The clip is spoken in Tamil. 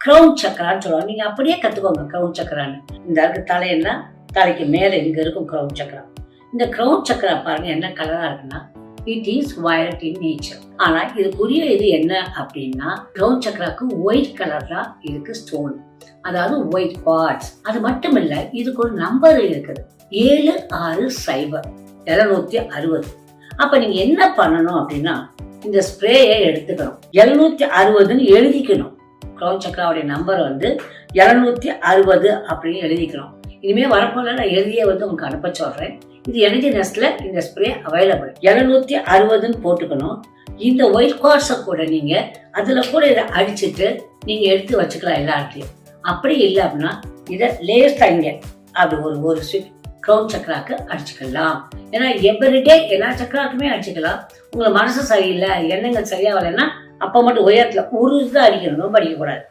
கிரவுன் சக்கரான்னு சொல்லுவாங்க. நீங்க அப்படியே கத்துக்கோங்க கிரவுன் சக்கரான்னு. இந்த தலைன்னா தலைக்கு மேல இங்க இருக்கும் கிரவுன் சக்கரா. இந்த கிரவுன் சக்கரா பாருங்க என்ன கலரா இருக்குன்னா it is violet in nature. ஆனா இதுக்குரிய இது என்ன அப்படின்னா கிரவுன் சக்கராக்கு ஒயிட் கலர் தான் இதுக்கு ஸ்டோன், அதாவது ஒயிட் பார்ட்ஸ். அது மட்டும் இல்ல, இதுக்கு ஒரு நம்பர் இருக்குது 760 அப்ப நீங்க என்ன பண்ணணும் அப்படின்னா இந்த ஸ்ப்ரேயை எடுத்துக்கணும். 760ன்னு எழுதிக்கணும். கிரவுன் சக்கராவுடைய நம்பர் 760 அப்படின்னு எழுதிக்கணும். இனிமே வரப்போல நான் எழுதியே உங்களுக்கு அனுப்ப சொல்றேன். இது எனர்ஜி நெஸ்ட்ல இந்த ஸ்ப்ரே அவைலபிள். 760ன்னு போட்டுக்கணும். இந்த ஒயிட் கார்ட்ஸை கூட நீங்க அதுல கூட இதை அடிச்சுட்டு நீங்க எடுத்து வச்சுக்கலாம் எல்லா இடத்துலயும். அப்படி இல்லை அப்படின்னா இதை லேஸ்டா இங்க அப்படி ஒரு ஸ்விட் கிரவுன் சக்கராக்கு அடிச்சுக்கலாம். ஏன்னா எவ்ரிடே எல்லா சக்கராக்குமே அடிச்சுக்கலாம். உங்களை மனசு சரியில்லை, எண்ணங்கள் சரியா வரலைன்னா அப்ப மட்டும் உயரத்துல ஒரு இது அடிக்கணும், ரொம்ப அடிக்கக்கூடாது.